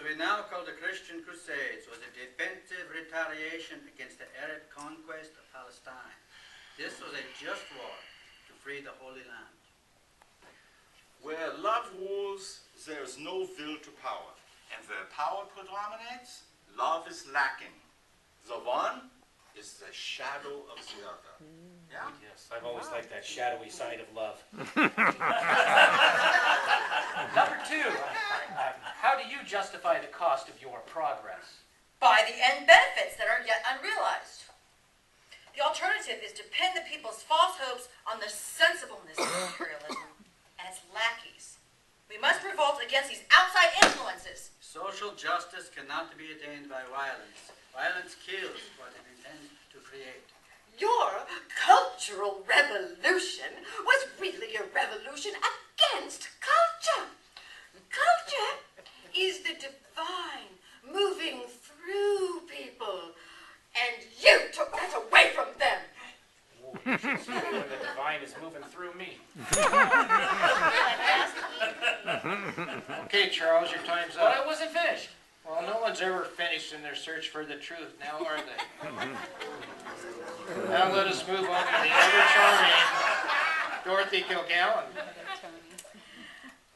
we now call the Christian Crusades was a defensive retaliation against the Arab conquest of Palestine. This was a just war to free the Holy Land. Where love rules, there is no will to power. And where power predominates, love is lacking. The one is the shadow of the other. Yeah? Yes, I've always liked that shadowy side of love. Number two, how do you justify the cost of your progress? By the end benefits that are yet unrealized. The alternative is to pin the people's false hopes on the sensibleness of imperialism as lackeys. We must revolt against these outside influences. Social justice cannot be attained by violence. Violence kills what it intends to create. Your cultural revolution was really a revolution against culture. Culture is the divine moving through people, and you took that away from them. Oh, you should see me when the divine is moving through me. Okay, Charles, your time's But up. I wasn't finished. Well, no one's ever finished in their search for the truth, now are they? Now let us move on to the ever-charming Dorothy Kilgallen.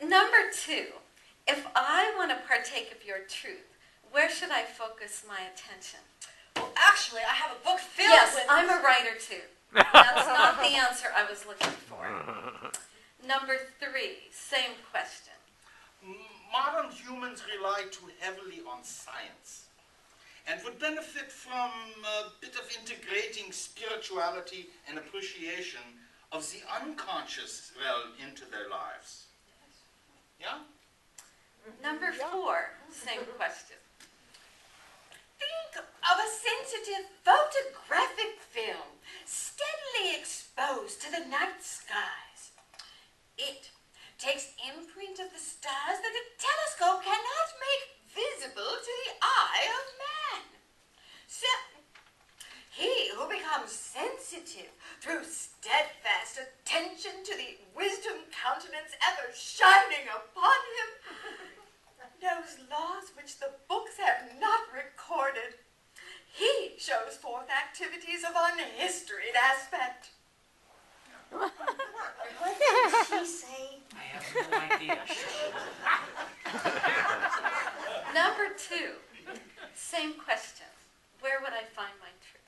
Number two, if I want to partake of your truth, where should I focus my attention? Well, actually, I have a book filled Yes, with... I'm a writer too. That's not the answer I was looking for. Number three, same question. Modern humans rely too heavily on science and would benefit from a bit of integrating spirituality and appreciation of the unconscious realm into their lives. Yeah? Number four, same question. Think of a sensitive photographic film steadily exposed to the night skies. It takes imprint of the stars that a telescope cannot make visible to the eye of man. So, he who becomes sensitive through steadfast attention to the wisdom countenance ever shining upon him knows laws which the books have not recorded. He shows forth activities of unhistoried aspect. What did she say? I have no idea. Number two, same question. Where would I find my truth?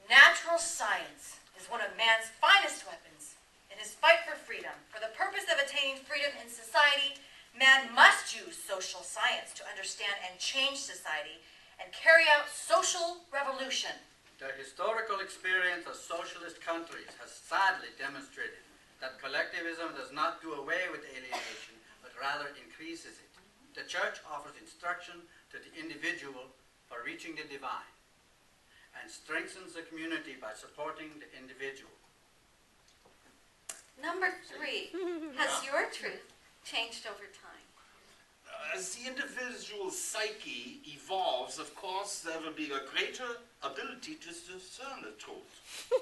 Natural science is one of man's finest weapons. In his fight for freedom, for the purpose of attaining freedom in society, man must use social science to understand and change society and carry out social revolution. The historical experience of socialist countries has sadly demonstrated that collectivism does not do away with alienation, but rather increases it. The Church offers instruction to the individual for reaching the divine and strengthens the community by supporting the individual. Number three, has your truth changed over time? As the individual psyche evolves, of course, there will be a greater ability to discern the truth.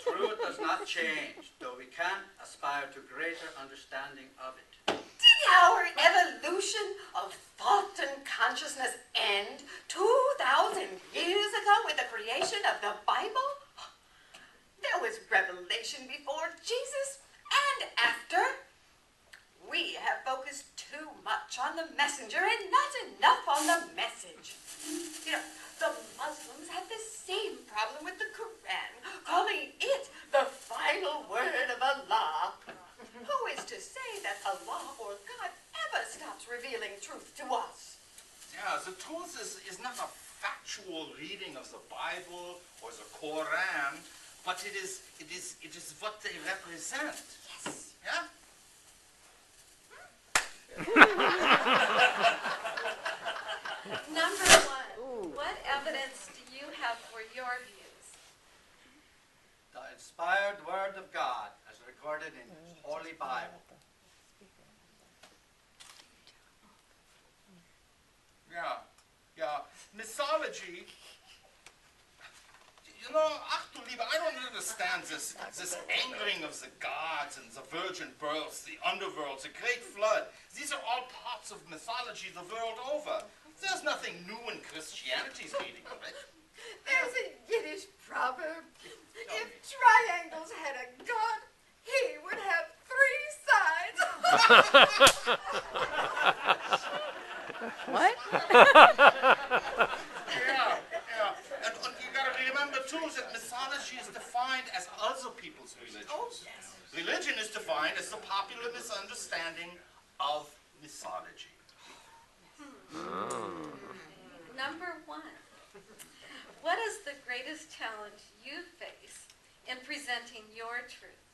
Truth does not change, though we can aspire to greater understanding of it. Did our evolution of thought and consciousness end 2,000 years ago with the creation of the Bible? There was revelation before Jesus and after. We have focused too much on the messenger and not enough on the message. You know, the Muslims had the same problem with the Quran, calling it the final word of Allah. Who is to say that Allah or God ever stops revealing truth to us? Yeah, the truth is not a factual reading of the Bible or the Quran, but it is what they represent. Yes. Yeah? Number one, what evidence do you have for your views? The inspired Word of God as recorded in His Holy Bible. Yeah. Mythology, You know, ach du Liebe, I don't understand this angering of the gods and the virgin births, the underworld, the great flood. These are all parts of mythology the world over. There's nothing new in Christianity's reading of it. There's a Yiddish proverb. If triangles had a god, he would have 3 sides. What? Yeah. And you gotta remember too that mythology is defined as other people's religions. Oh, yes. Religion is defined as the popular misunderstanding of mythology. Number 1. What is the greatest challenge you face in presenting your truth?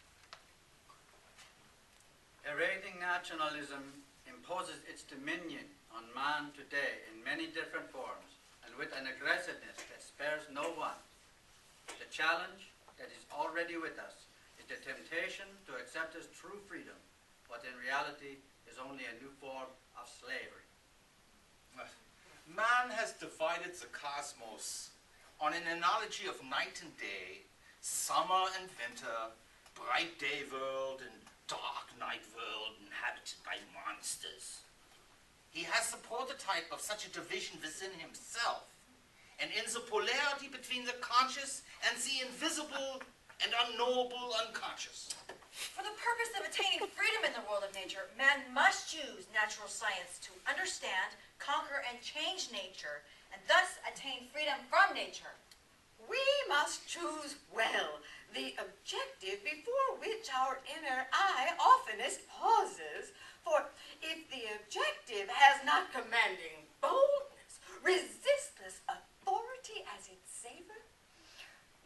Erasing nationalism imposes its dominion on man today in many different forms and with an aggressiveness that spares no one. The challenge that is already with us is the temptation to accept as true freedom what in reality is only a new form of slavery. Man has divided the cosmos on an analogy of night and day, summer and winter, bright day world and dark night world inhabited by monsters. He has the prototype of such a division within himself, and in the polarity between the conscious and the invisible and unknowable unconscious. For the purpose of attaining freedom in the world of nature, man must choose natural science to understand, conquer, and change nature, and thus attain freedom from nature. We must choose well the objective before which our inner eye oftenest pauses. For if the objective has not commanding boldness, resistless authority as its savor,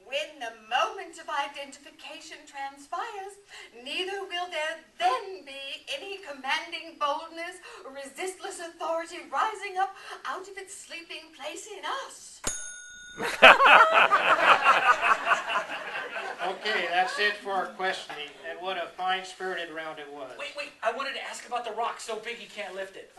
when the moment of identification transpires, neither will there then be any commanding boldness or resistless authority rising up out of its sleeping place in us. Okay, that's it for our questioning, and what a fine-spirited round it was. Wait, I wanted to ask about the rock so big he can't lift it.